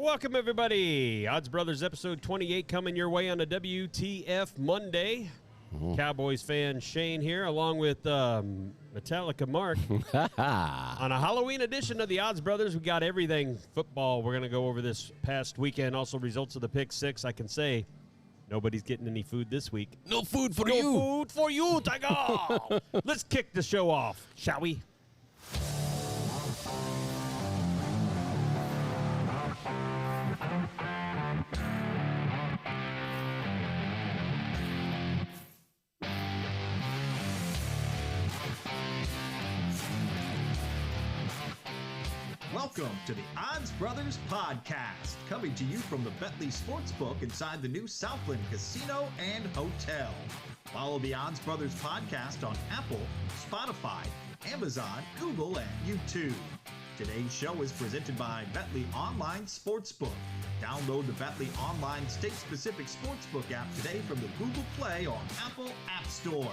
Welcome, everybody. Odds Brothers episode 28 coming your way on a WTF Monday. Cowboys fan Shane here, along with Metallica Mark. On a Halloween edition of the Odds Brothers, we got everything football. We're going to go over this past weekend. Also, results of the Pick Six. I can say nobody's getting any food this week. No food for you. No food for you, Tiger. Let's kick the show off, shall we? Welcome to the Odds Brothers podcast, coming to you from the Bentley Sportsbook inside the new Southland Casino and Hotel. Follow the Odds Brothers podcast on Apple, Spotify, Amazon, Google, and YouTube. Today's show is presented by Bentley Online Sportsbook. Download the Bentley Online state-specific sportsbook app today from the Google Play or Apple App Stores.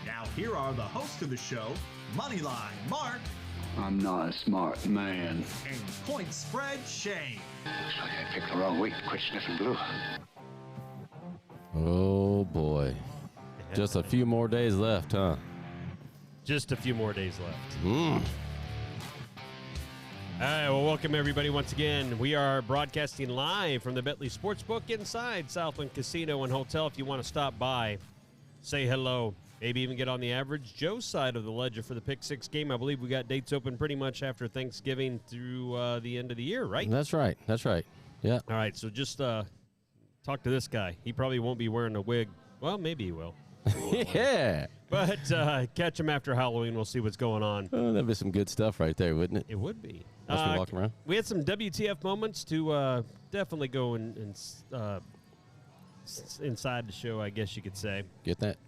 Now here are the hosts of the show, Moneyline Mark. I'm not a smart man. And Point Spread Shane. Looks like I picked the wrong week to quit sniffing glue. Oh, boy. Just a few more days left, huh? Just a few more days left. All right, well, welcome everybody once again. We are broadcasting live from the Bentley Sportsbook inside Southland Casino and Hotel. If you want to stop by, say hello. Maybe even get on the Average Joe's side of the ledger for the Pick Six game. I believe we got dates open pretty much after Thanksgiving through the end of the year, right? That's right. Yeah. All right, so just talk to this guy. He probably won't be wearing a wig. Well, maybe he will. Yeah. But catch him after Halloween. We'll see what's going on. Oh, that'd be some good stuff right there, wouldn't it? It would be. As we walk around. We had some WTF moments to definitely go inside the show, I guess you could say. Get that?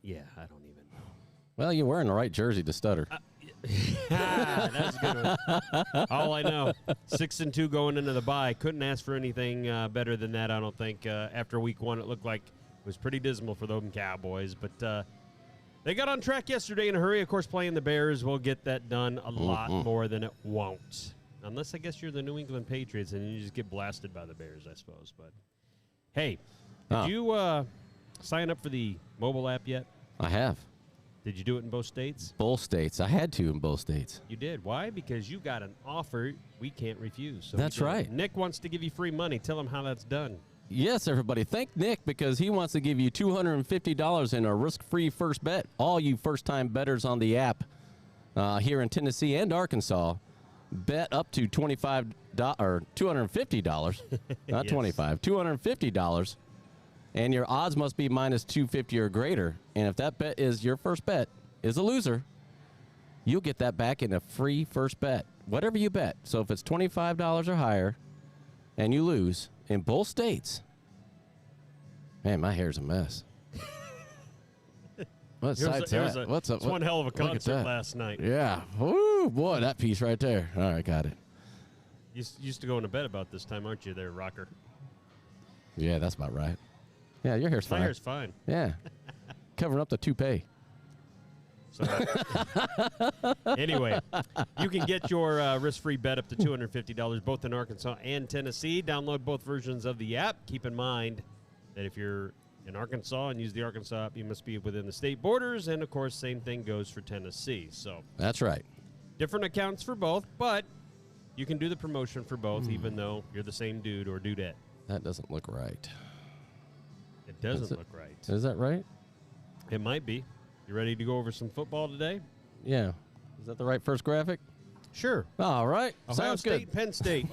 Yeah, I don't even know. Well, you're wearing the right jersey to stutter. That's a good one. All I know, 6-2 going into the bye. Couldn't ask for anything better than that, I don't think. After week one, it looked like it was pretty dismal for them Cowboys. But they got on track yesterday in a hurry. Of course, playing the Bears will get that done a lot more than it won't. Unless, I guess, you're the New England Patriots and you just get blasted by the Bears, I suppose. But, hey, did you sign up for the mobile app yet? I have. Did you do it in both states? Both states. I had to in both states. You did. Why? Because you got an offer we can't refuse. So that's right. Nick wants to give you free money. Tell him how that's done. Yes, everybody. Thank Nick because he wants to give you $250 in a risk-free first bet. All you first-time bettors on the app here in Tennessee and Arkansas, bet up to $250, not Yes. $25, $250. And your odds must be minus 250 or greater. And if that bet is your first bet is a loser, you'll get that back in a free first bet. Whatever you bet. So if it's $25 or higher and you lose in both states, man, my hair's a mess. What's that? What's up? It's one hell of a concert last night. Yeah. Woo, boy, that piece right there. All right, got it. You used to go into bed about this time, aren't you there, Rocker? Yeah, that's about right. Yeah, your hair's fine. My hair's fine. Yeah. Covering up the toupee. So, anyway, you can get your risk-free bet up to $250 both in Arkansas and Tennessee. Download both versions of the app. Keep in mind that if you're in Arkansas and use the Arkansas app, you must be within the state borders. And, of course, same thing goes for Tennessee. So that's right. Different accounts for both, but you can do the promotion for both even though you're the same dude or dudette. That doesn't look right. It doesn't look right. Is that right? It might be. You ready to go over some football today? Yeah. Is that the right first graphic? Sure. All right. Ohio Sounds State, good. Penn State.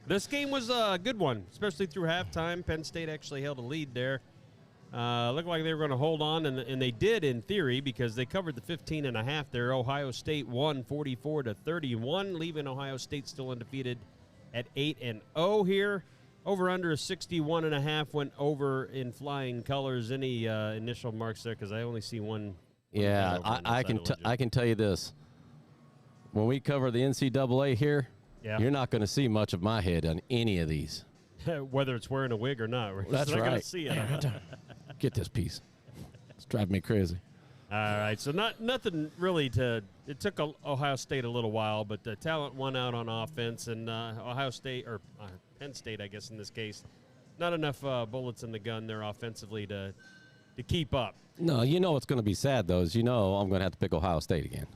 This game was a good one, especially through halftime. Penn State actually held a lead there. Looked like they were going to hold on, and they did in theory because they covered the 15.5 there. Ohio State won 44-31, leaving Ohio State still undefeated at 8-0 here. Over under 61.5 went over in flying colors. Any initial marks there? Because I only see one. Yeah, I can tell you this. When we cover the NCAA here, you're not going to see much of my head on any of these. Whether it's wearing a wig or not. We're That's not right. going to see it. Get this piece. It's driving me crazy. All right, so nothing really it took Ohio State a little while, but the talent won out on offense, and Ohio State, or Penn State, I guess in this case, not enough bullets in the gun there offensively to keep up. No, you know what's going to be sad, though, is I'm going to have to pick Ohio State again.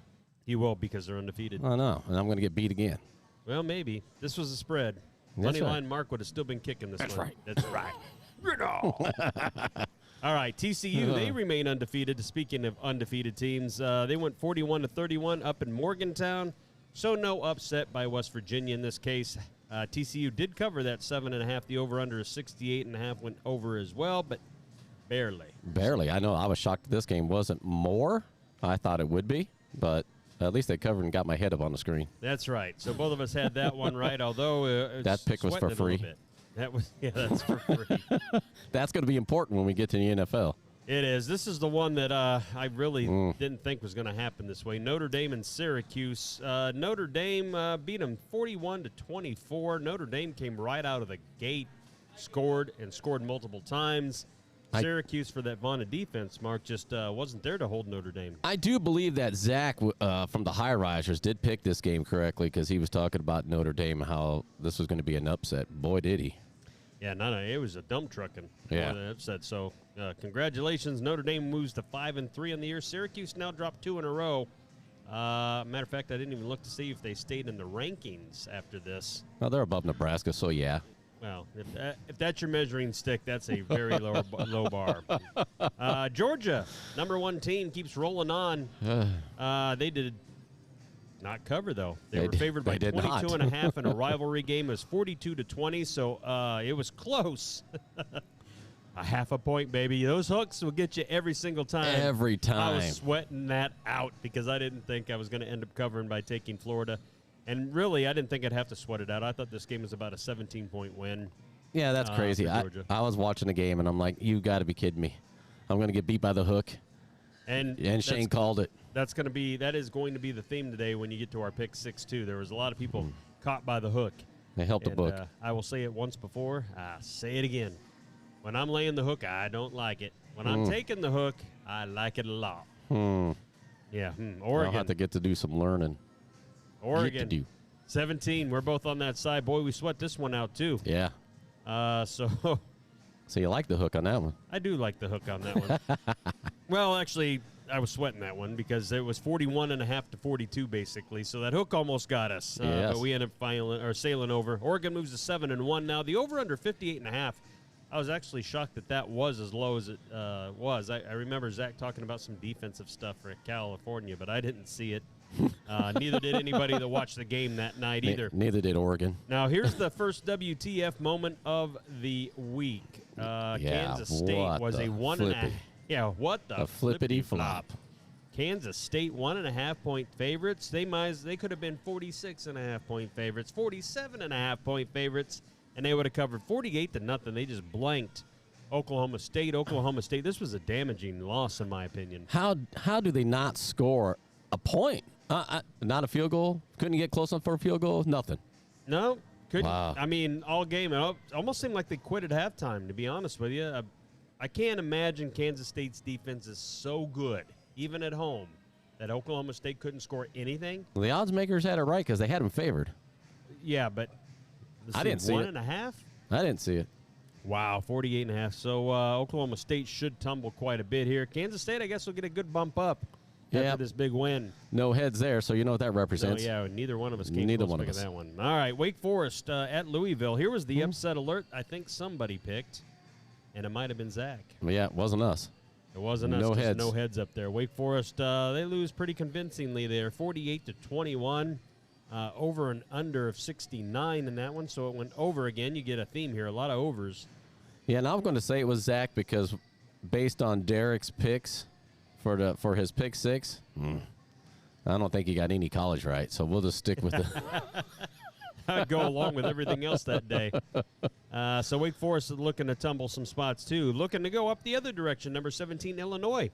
You will, because they're undefeated. I know, and I'm going to get beat again. Well, maybe. This was a spread. That's Money right. line Mark would have still been kicking this one. right. That's right. All right, TCU, they remain undefeated. Speaking of undefeated teams, they went 41-31 up in Morgantown, so no upset by West Virginia in this case. TCU did cover that 7.5. The over-under is 68.5, went over as well, but barely. Barely. I know. I was shocked this game wasn't more. I thought it would be, but at least they covered and got my head up on the screen. That's right. So both of us had that one right, although that pick was for free. That's for free. That's going to be important when we get to the NFL. It is. This is the one that I really didn't think was going to happen this way. Notre Dame and Syracuse. Notre Dame beat them 41-24. Notre Dame came right out of the gate, scored multiple times. Syracuse, for that vaunted defense, Mark, just wasn't there to hold Notre Dame. I do believe that Zach from the High Risers did pick this game correctly because he was talking about Notre Dame, how this was going to be an upset. Boy, did he. Yeah, no, it was a dump trucking. Yeah. An upset. So, congratulations. Notre Dame moves to 5-3 on the year. Syracuse now dropped 2 in a row. Matter of fact, I didn't even look to see if they stayed in the rankings after this. Well, they're above Nebraska, so yeah. Well, if that's your measuring stick, that's a very low bar. Georgia, number 1 team, keeps rolling on. They did not cover, though. They were favored by 22.5 in a rivalry game. It was 42-20, so it was close. A half a point, baby. Those hooks will get you every single time. Every time. I was sweating that out because I didn't think I was going to end up covering by taking Florida. And really, I didn't think I'd have to sweat it out. I thought this game was about a 17-point win. Yeah, that's crazy. I was watching the game, and I'm like, you got to be kidding me. I'm going to get beat by the hook. And Shane called it. That is going to be the theme today when you get to our pick 6-2. There was a lot of people caught by the hook. They helped the book. I will say it once before. Say it again. When I'm laying the hook, I don't like it. When I'm taking the hook, I like it a lot. Yeah, Oregon. I'll have to get to do some learning. Oregon, 17. We're both on that side. Boy, we sweat this one out, too. Yeah. So you like the hook on that one? I do like the hook on that one. Well, actually, I was sweating that one because it was 41.5 to 42, basically. So that hook almost got us. Yes. But we ended up sailing over. Oregon moves to 7-1 now. The over-under 58.5. I was actually shocked that was as low as it was. I remember Zach talking about some defensive stuff for California, but I didn't see it. Neither did anybody that watched the game that night either. Neither did Oregon. Now, here's the first WTF moment of the week. Kansas State was a 1.5. Yeah, what the flippity flop. Kansas State 1.5-point favorites. They could have been 46.5-point favorites, 47.5-point favorites, and they would have covered 48-0. They just blanked Oklahoma State. This was a damaging loss, in my opinion. How do they not score a point? Not a field goal? Couldn't get close enough for a field goal? Nothing. No, couldn't. Wow. I mean, all game. It almost seemed like they quit at halftime, to be honest with you. I can't imagine Kansas State's defense is so good, even at home, that Oklahoma State couldn't score anything. Well, the odds makers had it right because they had them favored. Yeah, but I didn't see it. 1.5? I didn't see it. Wow, 48.5. So Oklahoma State should tumble quite a bit here. Kansas State, I guess, will get a good bump up after this big win. No heads there, so you know what that represents. So, yeah, neither one of us came close to that one. All right, Wake Forest at Louisville. Here was the upset alert I think somebody picked, and it might have been Zach. Yeah, it wasn't us. It wasn't us. No heads. No heads up there. Wake Forest, they lose pretty convincingly there, 48-21. Over and under of 69 in that one, so it went over again. You get a theme here, a lot of overs. Yeah, and I'm going to say it was Zach because based on Derek's picks for his pick 6, I don't think he got any college right, so we'll just stick with it. I'd go along with everything else that day. So Wake Forest is looking to tumble some spots, too. Looking to go up the other direction, number 17, Illinois.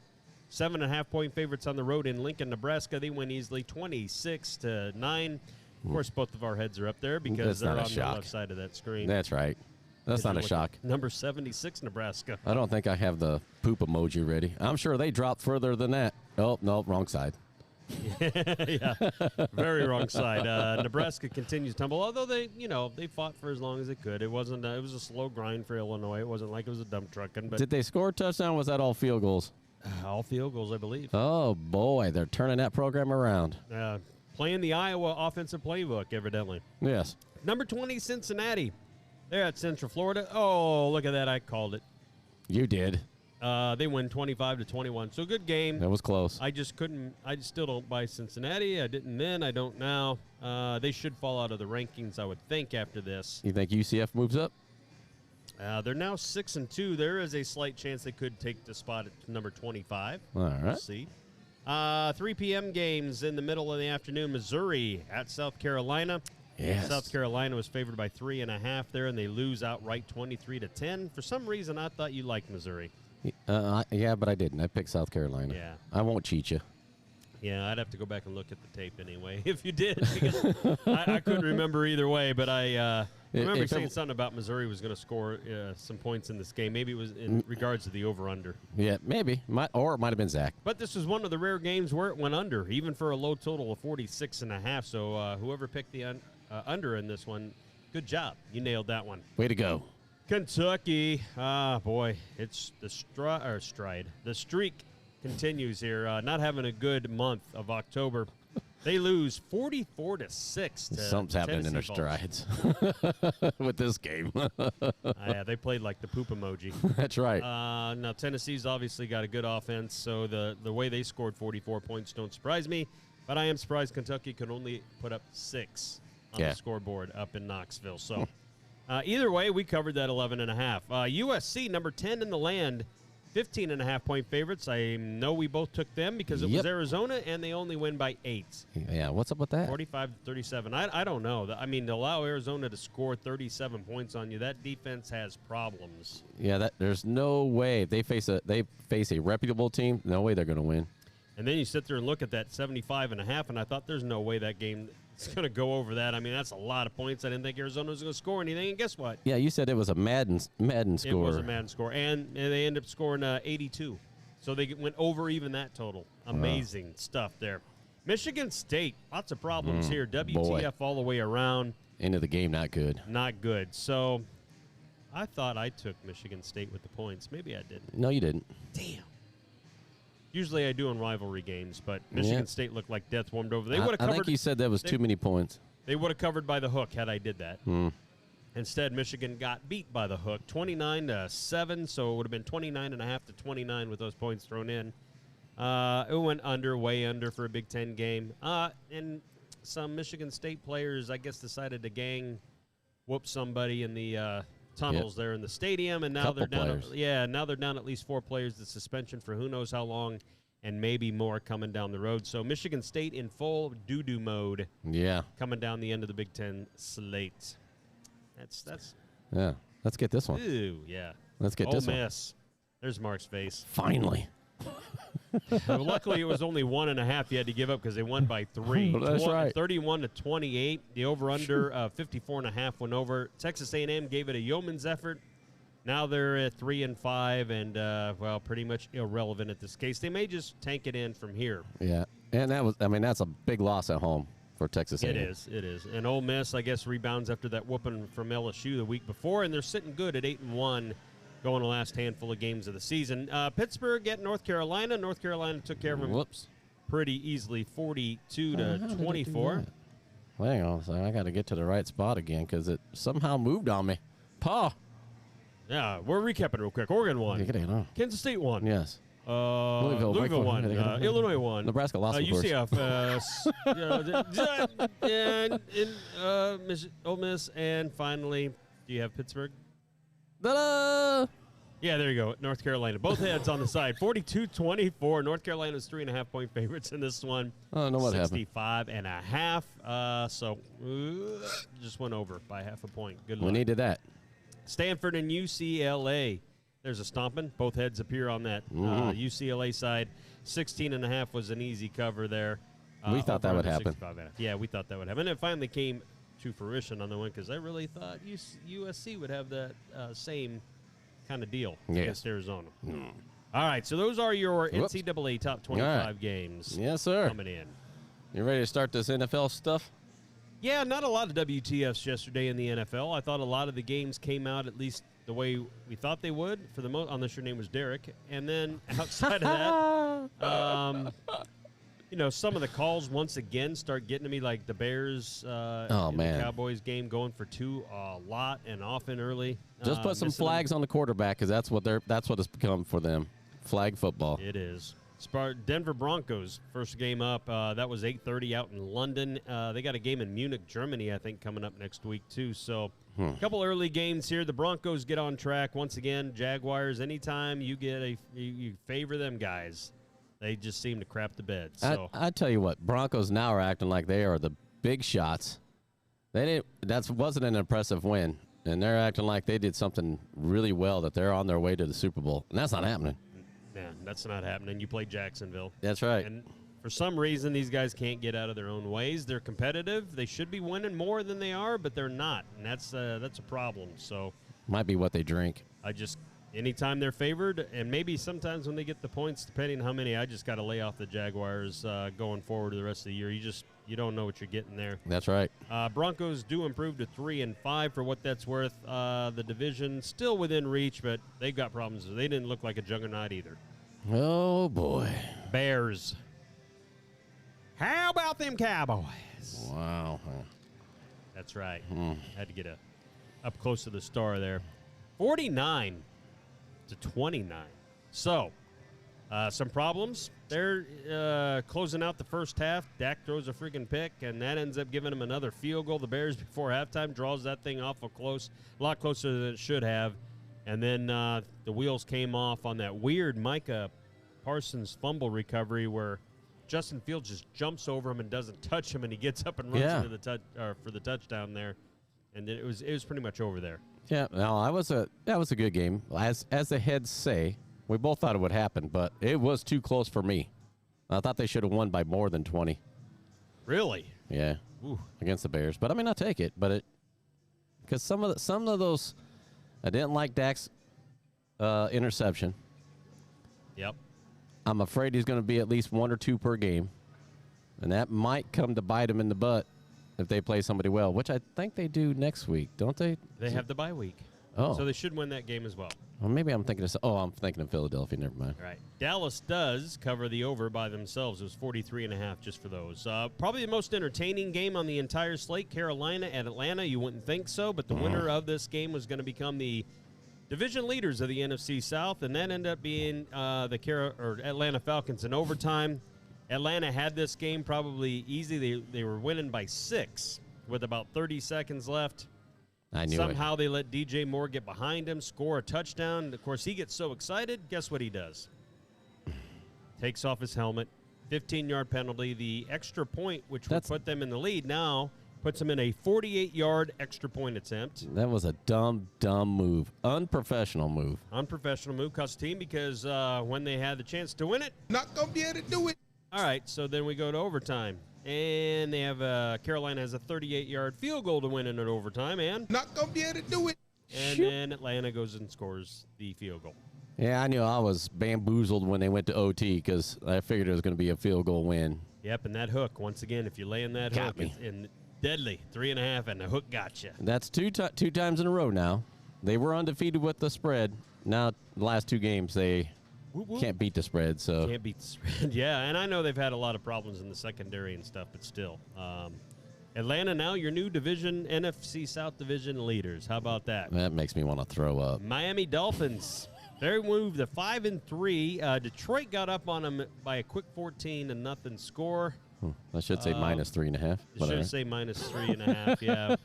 7.5-point favorites on the road in Lincoln, Nebraska. They win easily 26-9. Of course, both of our heads are up there because they're on the left side of that screen. That's right. That's not a shock. Number 76, Nebraska. I don't think I have the poop emoji ready. I'm sure they dropped further than that. Oh, no, wrong side. Yeah, very wrong side. Nebraska continues to tumble, although they fought for as long as they could. It wasn't. It was a slow grind for Illinois. It wasn't like it was a dump trucking. But Did they score a touchdown? Or was that all field goals? all field goals, I believe. Oh, boy, they're turning that program around. Playing the Iowa offensive playbook, evidently. Yes. Number 20, Cincinnati. They're at Central Florida. Oh, look at that. I called it. You did. They win 25-21. So good game. That was close. I still don't buy Cincinnati. I didn't then. I don't now. They should fall out of the rankings, I would think, after this. You think UCF moves up? They're now 6-2. There is a slight chance they could take the spot at number 25. All right. We'll see. 3 p.m. games in the middle of the afternoon. Missouri at South Carolina. Yes. South Carolina was favored by 3.5 there, and they lose outright 23-10. For some reason, I thought you liked Missouri. Yeah, but I didn't. I picked South Carolina. Yeah. I won't cheat you. Yeah, I'd have to go back and look at the tape anyway if you did, because I couldn't remember either way. But I remember saying something about Missouri was going to score some points in this game. Maybe it was in regards to the over-under. Yeah, maybe. Or it might have been Zach. But this was one of the rare games where it went under, even for a low total of 46.5. So whoever picked the under in this one, good job. You nailed that one. Way to go. Kentucky, boy, it's the stride. The streak continues here. Not having a good month of October. They lose 44-6 to Something's happening in their Tennessee strides with this game. Yeah, they played like the poop emoji. That's right. Now Tennessee's obviously got a good offense, so the way they scored 44 points don't surprise me. But I am surprised Kentucky could only put up 6 on the scoreboard up in Knoxville. So. Either way, we covered that 11.5. USC, number 10 in the land, 15.5-point favorites. I know we both took them because it was Arizona, and they only win by 8. Yeah, what's up with that? 45-37. I don't know. I mean, to allow Arizona to score 37 points on you, that defense has problems. Yeah, there's no way. They face a reputable team. No way they're going to win. And then you sit there and look at that 75.5, and I thought there's no way that game is going to go over that. I mean, that's a lot of points. I didn't think Arizona was going to score anything, and guess what? Yeah, you said it was a Madden score. It was a Madden score, and they ended up scoring 82. So they went over even that total. Amazing stuff there. Michigan State, lots of problems here. WTF all the way around. End of the game, not good. Not good. So I thought I took Michigan State with the points. Maybe I didn't. No, you didn't. Damn. Usually I do in rivalry games, but Michigan State looked like death warmed over. They would have covered. I think you said that was too many points. They would have covered by the hook had I did that. Instead, Michigan got beat by the hook, 29-7. So it would have been 29.5 to 29 with those points thrown in. It went under, way under for a Big Ten game. And some Michigan State players, I guess, decided to gang whoop somebody in the tunnels there in the stadium, and now they're down. Now they're down at least 4 players to suspension for who knows how long, and maybe more coming down the road. So Michigan State in full doo-doo mode. Yeah, coming down the end of the Big Ten slate. That's. Yeah, let's get this one. Ooh, yeah. Let's get this one. Ole Miss. There's Mark's face. Finally. Well, luckily, it was only 1.5 you had to give up because they won by 3. Well, that's right. 31-28. The over/under 54.5 went over. Texas A&M gave it a yeoman's effort. Now they're at 3-5 and pretty much irrelevant at this case. They may just tank it in from here. Yeah, and that's a big loss at home for Texas A&M. It is. And Ole Miss, I guess, rebounds after that whooping from LSU the week before, and they're sitting good at 8-1. Going the last handful of games of the season. Pittsburgh at North Carolina. North Carolina took care of them pretty easily, 42-24. Well, hang on a second. I got to get to the right spot again because it somehow moved on me. Paw. Yeah, we're recapping real quick. Oregon won. Kansas State won. Yes. Louisville won. Illinois won. Nebraska lost, of course. UCF. Ole Miss. And finally, do you have Pittsburgh? Ta-da! Yeah, there you go. North Carolina. Both heads on the side. 42-24. North Carolina's 3.5-point favorites in this one. I don't know what happened. 65.5. So just went over by half a point. Good luck. We needed that. Stanford and UCLA. There's a stomping. Both heads appear on that UCLA side. 16.5 was an easy cover there. We thought that would happen. Yeah, we thought that would happen. And it finally came to fruition on the one because I really thought USC would have that same kind of deal against Arizona. All right, so those are your NCAA top 25 games. Yes, sir. Coming in. You ready to start this NFL stuff? Yeah, not a lot of WTFs yesterday in the NFL. I thought a lot of the games came out at least the way we thought they would, for the most, unless your name was Derek. And then outside of that, some of the calls once again start getting to me, like the Bears the Cowboys game going for 2 a lot and often early. Just put some flags on the quarterback because that's what it's become for them. Flag football. It is. Denver Broncos, first game up. That was 8:30 out in London. They got a game in Munich, Germany, I think, coming up next week, too. So a couple early games here. The Broncos get on track. Once again, Jaguars, anytime you get you favor them guys, they just seem to crap the bed. So I tell you what, Broncos now are acting like they are the big shots. That wasn't an impressive win, and they're acting like they did something really well, that they're on their way to the Super Bowl, and that's not happening. Man, that's not happening. You play Jacksonville. That's right. And for some reason, these guys can't get out of their own ways. They're competitive. They should be winning more than they are, but they're not, and that's a problem. So might be what they drink. Anytime they're favored, and maybe sometimes when they get the points, depending on how many, I just got to lay off the Jaguars going forward to the rest of the year. You don't know what you're getting there. That's right. Broncos do improve to 3-5 for what that's worth. The division still within reach, but they've got problems. They didn't look like a juggernaut either. Oh, boy. Bears. How about them Cowboys? Wow. That's right. Had to get up close to the star there. 49-29. So, some problems. They're closing out the first half. Dak throws a freaking pick, and that ends up giving them another field goal. The Bears, before halftime, draws that thing off a lot closer than it should have. And then the wheels came off on that weird Micah Parsons fumble recovery where Justin Fields just jumps over him and doesn't touch him, and he gets up and runs into for the touchdown there. And then it was pretty much over there. Yeah, no, that was a good game. As the heads say, we both thought it would happen, but it was too close for me. I thought they should have won by more than 20. Really? Yeah. Ooh. Against the Bears. But I mean, I'll take it. But because some of those, I didn't like Dak's interception. Yep. I'm afraid he's going to be at least 1 or 2 per game, and that might come to bite him in the butt if they play somebody well, which I think they do next week, don't they? They have the bye week. Oh. So they should win that game as well. Well, maybe I'm thinking of Philadelphia. Never mind. All right. Dallas does cover the over by themselves. It was 43.5 just for those. Probably the most entertaining game on the entire slate, Carolina at Atlanta. You wouldn't think so, but the winner of this game was going to become the division leaders of the NFC South, and that ended up being the Atlanta Falcons in overtime. Atlanta had this game probably easy. They were winning by 6 with about 30 seconds left. I knew Somehow they let DJ Moore get behind him, score a touchdown. Of course, he gets so excited. Guess what he does? Takes off his helmet. 15-yard penalty. The extra point, which would put them in the lead now, puts them in a 48-yard extra point attempt. That was a dumb move. Unprofessional move. Unprofessional move. Cost the team because when they had the chance to win it, not going to be able to do it. All right, so then we go to overtime. And they have Carolina has a 38-yard field goal to win in overtime, and not going to be able to do it. And then Atlanta goes and scores the field goal. Yeah, I knew I was bamboozled when they went to OT because I figured it was going to be a field goal win. Yep, and that hook, once again, if you lay in that hook, it's deadly. 3.5, and the hook got you. That's two times in a row now. They were undefeated with the spread. Now, the last 2 games, they can't beat the spread. So can't beat the spread. Yeah, and I know they've had a lot of problems in the secondary and stuff, but still. Atlanta now your new division, NFC South division leaders. How about that? That makes me want to throw up. Miami Dolphins, they moved to 5-3. Detroit got up on them by a quick 14-0 score. I should say minus 3.5. I should say minus 3.5, yeah.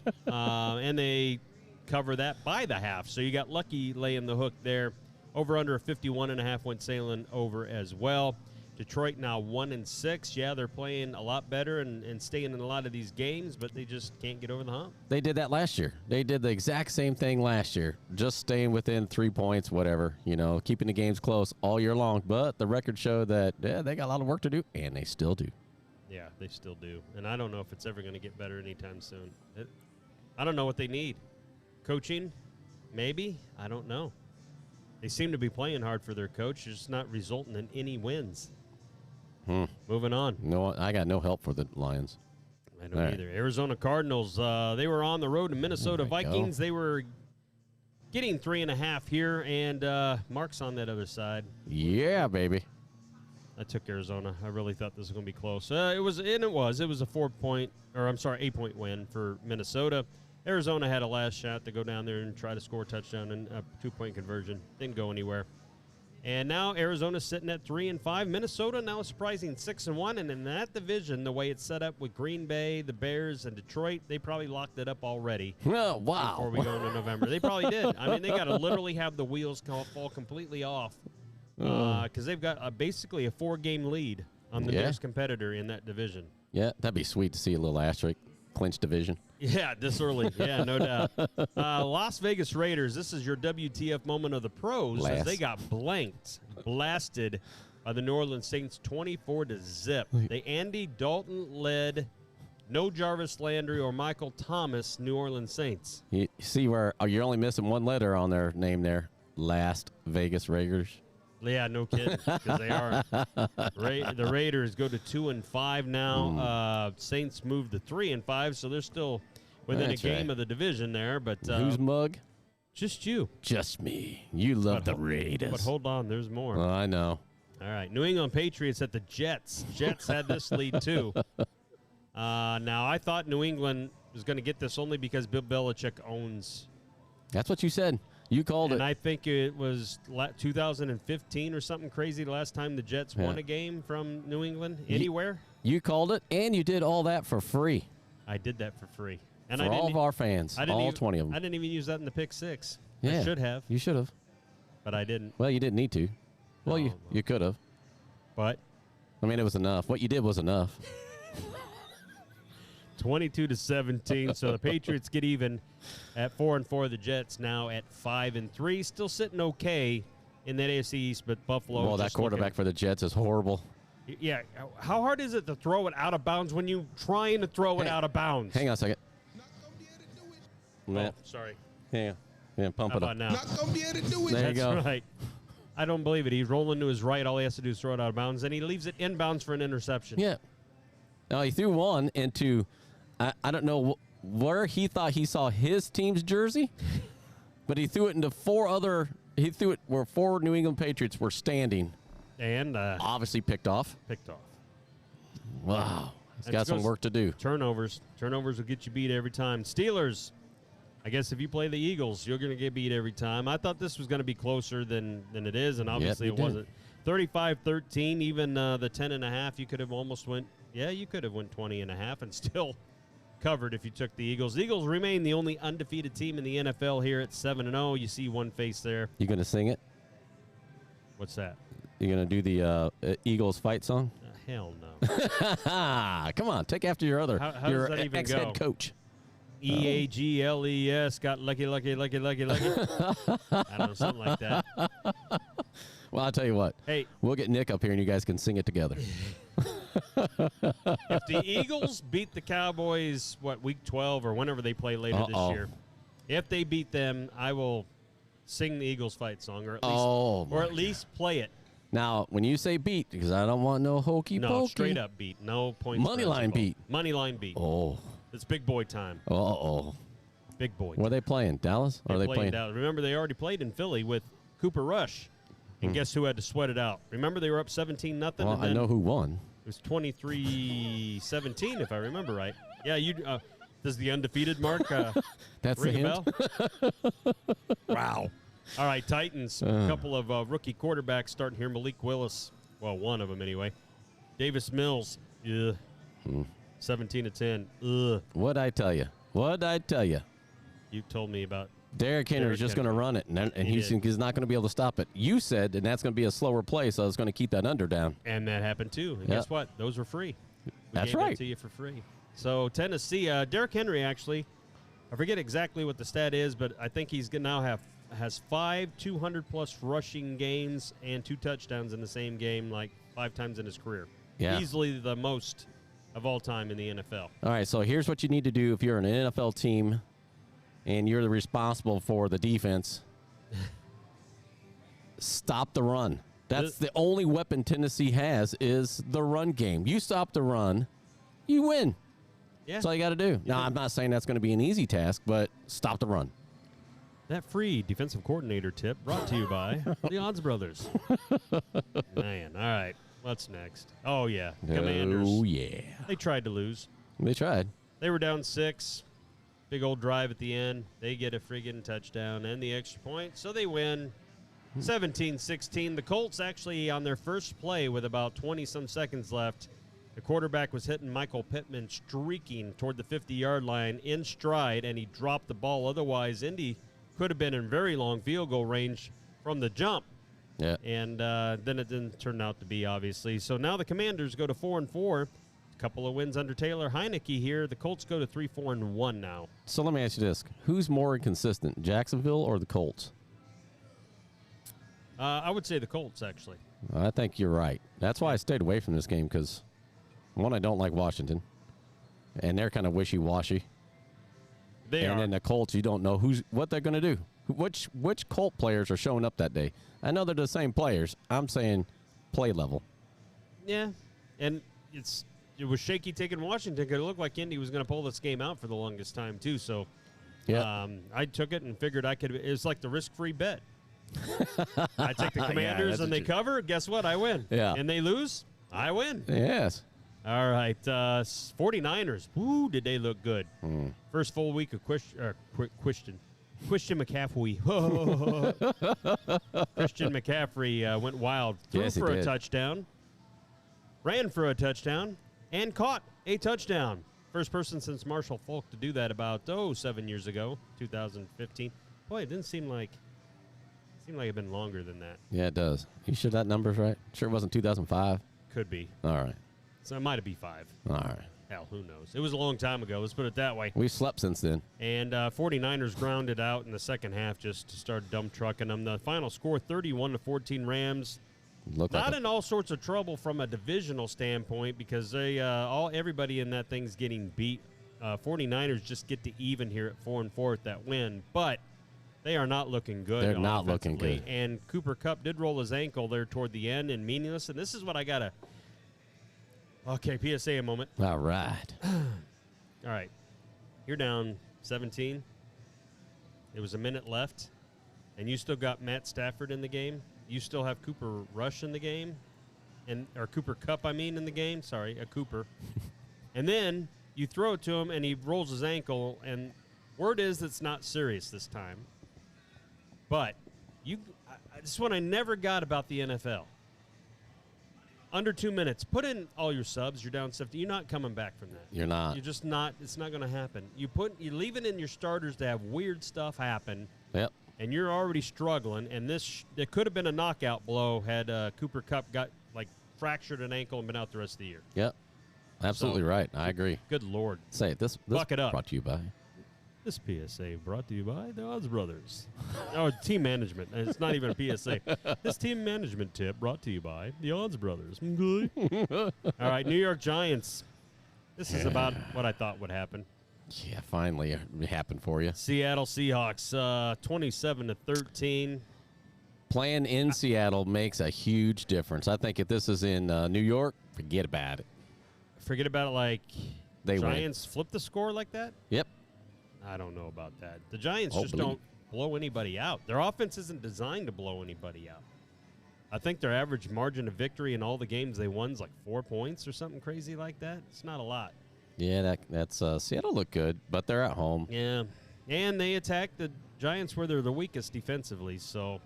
And they cover that by the half. So you got lucky laying the hook there. Over under a 51.5 went sailing over as well. Detroit now 1-6. Yeah, they're playing a lot better and staying in a lot of these games, but they just can't get over the hump. They did that last year. They did the exact same thing last year, just staying within 3 points, whatever, keeping the games close all year long. But the record showed that they got a lot of work to do, and they still do. Yeah, they still do. And I don't know if it's ever going to get better anytime soon. I don't know what they need. Coaching? Maybe. I don't know. They seem to be playing hard for their coach. It's just not resulting in any wins. Moving on. No, I got no help for the Lions. I don't either. Arizona Cardinals, they were on the road to Minnesota Vikings. Go. They were getting 3.5 here, and Mark's on that other side. Yeah, baby. I took Arizona. I really thought this was going to be close. It was a 8-point win for Minnesota. Arizona had a last shot to go down there and try to score a touchdown and a 2-point conversion. Didn't go anywhere. And now Arizona's sitting at 3-5. Minnesota now a surprising 6-1. And in that division, the way it's set up with Green Bay, the Bears, and Detroit, they probably locked it up already. Oh, wow. Before we go into November. They probably did. I mean, they got to literally have the wheels fall completely off because they've got basically a 4-game lead on the nearest competitor in that division. Yeah, that'd be sweet to see a little asterisk clinch division. Yeah, this early. Yeah, no doubt. Las Vegas Raiders, this is your WTF moment of the pros as they got blasted by the New Orleans Saints 24-0. The Andy Dalton-led, no Jarvis Landry or Michael Thomas New Orleans Saints. You see where you're only missing one letter on their name there. Las Vegas Raiders. Yeah, no kidding, because they are. The Raiders go to 2-5 now. Saints move to 3-5, so they're still within a game of the division there. But whose mug? Just you. Just me. You love the Raiders. But hold on, there's more. I know. All right, New England Patriots at the Jets. Jets had this lead too. Now I thought New England was going to get this only because Bill Belichick owns. That's what you said. You called it. And I think it was 2015 or something crazy the last time the Jets won a game from New England anywhere. You called it, and you did all that for free. I did that for free. And for all of our fans, all 20 of them. I didn't even use that in the pick six. Yeah, I should have. You should have. But I didn't. Well, you didn't need to. Well, No, you could have. But I mean, it was enough. What you did was enough. 22-17. So the Patriots get even at 4-4. The Jets now at 5-3. Still sitting okay in that AFC East, but Buffalo. Well, that quarterback for the Jets is horrible. Yeah. How hard is it to throw it out of bounds when you're trying to throw it out of bounds? Hang on a second. Oh, sorry. Yeah, pump How it about up. now? Not gonna be able to do it. There you That's go. right. I don't believe it. He's rolling to his right. All he has to do is throw it out of bounds, and he leaves it inbounds for an interception. Yeah. Now, he threw one into, I don't know where he thought he saw his team's jersey, but he threw it into he threw it where 4 New England Patriots were standing. And Obviously picked off. Wow. He's got some work to do. Turnovers will get you beat every time. Steelers, I guess if you play the Eagles, you're going to get beat every time. I thought this was going to be closer than it is, and obviously it wasn't. 35-13, even the 10.5, you could have almost went, you could have went 20.5 and still covered if you took the Eagles. The Eagles remain the only undefeated team in the NFL here at 7-0. You see one face there. You going to sing it? What's that? You going to do the Eagles fight song? Hell no. Come on, take after your How does that even ex-head go? coach. EAGLES got lucky. I don't know, something like that. Well, I'll tell you what. Hey, we'll get Nick up here and you guys can sing it together. if the Eagles beat the Cowboys, week 12 or whenever they play later this year, if they beat them, I will sing the Eagles fight song or at least play it. Now, when you say beat, because I don't want no hokey pokey. No, straight up beat. No points. Money line beat. Money line beat. Oh. It's big boy time. Big boy time. Where are they playing? Dallas? Or are they playing Dallas? Remember, they already played in Philly with Cooper Rush. And guess who had to sweat it out? Remember, they were up 17-0. Well, I know who won. It was 23-17, if I remember right. Yeah, you. Does the undefeated mark That's ring the a bell? Wow. All right, Titans. A couple of rookie quarterbacks starting here. Malik Willis. Well, one of them anyway. Davis Mills. 17-10. Ugh. What'd I tell you? You told me about. Derrick Henry is just going to run it, and he's not going to be able to stop it. You said, and that's going to be a slower play, so it's going to keep that under down. And that happened too. And guess what? Those were free. That's gave right. It to you for free. So Tennessee, Derrick Henry actually, I forget exactly what the stat is, but I think he's going to now has 5 200-plus rushing games and 2 touchdowns in the same game, like 5 times in his career. Yeah. Easily the most of all time in the NFL. All right, so here's what you need to do if you're an NFL team and you're responsible for the defense. stop the run. That's the only weapon Tennessee has is the run game. You stop the run, you win. Yeah. That's all you got to do. Now, I'm not saying that's going to be an easy task, but stop the run. That free defensive coordinator tip brought to you by the Odds Brothers. Man, all right. What's next? Oh, yeah. Commanders. Oh, yeah. They tried to lose. They tried. They were down 6. Big old drive at the end. They get a friggin' touchdown and the extra point, so they win 17-16. The Colts actually on their first play with about 20-some seconds left, the quarterback was hitting Michael Pittman streaking toward the 50-yard line in stride, and he dropped the ball. Otherwise, Indy could have been in very long field goal range from the jump. Yeah. And then it didn't turn out to be, obviously. So now the Commanders go to 4-4. A couple of wins under Taylor Heineke here. The Colts go to 3-4-1 now. So let me ask you this. Who's more inconsistent, Jacksonville or the Colts? I would say the Colts, actually. I think you're right. That's why I stayed away from this game because, one, I don't like Washington, and they're kind of wishy-washy. They and are. then the Colts, you don't know what they're going to do. Which Colt players are showing up that day? I know they're the same players. I'm saying play level. Yeah, and it was shaky taking Washington because it looked like Indy was going to pull this game out for the longest time too. So, I took it and figured I could. It's like the risk-free bet. I take the Commanders and they cover. Guess what? I win. Yeah. And they lose. I win. Yes. All right. 49ers. Woo, did they look good? First full week of Christian McCaffrey. Christian McCaffrey went wild. Threw Yes, he for a did. touchdown. Ran for a touchdown. And caught a touchdown. First person since Marshall Faulk to do that about 7 years ago, 2015. Boy, it didn't seem like it'd been longer than that. Yeah, it does. You sure that number's right? Sure it wasn't 2005? Could be. All right. So it might have been 5. All right. Hell, who knows? It was a long time ago. Let's put it that way. We've slept since then. And 49ers grounded out in the second half just to start dump trucking them. The final score, 31-14 Rams. Looked Not like in all sorts of trouble from a divisional standpoint because everybody in that thing's getting beat. 49ers just get to even here at 4-4 at that win, but they are not looking good. They're not looking offensively. good. And Cooper Kupp did roll his ankle there toward the end and meaningless. And this is what I got to. Okay, PSA a moment. All right. All right. You're down 17. There was a minute left, and you still got Matt Stafford in the game. You still have Cooper Rush in the game, or Cooper Kupp, in the game. Sorry, a Cooper. And then you throw it to him, and he rolls his ankle, and word is it's not serious this time. But this is what I never got about the NFL. Under 2 minutes. Put in all your subs. You're down 70. You're not coming back from that. You're not. You're just not. It's not going to happen. You leave it in your starters to have weird stuff happen. Yep. And you're already struggling. And there could have been a knockout blow had Cooper Kupp got fractured an ankle and been out the rest of the year. Yep. Absolutely right. I agree. Good Lord. Say it. This Buck it up. brought to you by. This PSA brought to you by the Odds Brothers. Oh, team management. It's not even a PSA. This team management tip brought to you by the Odds Brothers. All right, New York Giants. This is about what I thought would happen. Yeah, finally it happened for you. Seattle Seahawks, 27-13. Playing in Seattle makes a huge difference. I think if this is in New York, forget about it. Forget about it They win. Giants flip the score like that? Yep. I don't know about that. The Giants Oh, just believe don't blow anybody out. Their offense isn't designed to blow anybody out. I think their average margin of victory in all the games they won is 4 points or something crazy like that. It's not a lot. Yeah, that's Seattle looked good, but they're at home. Yeah, and they attack the Giants where they're the weakest defensively. So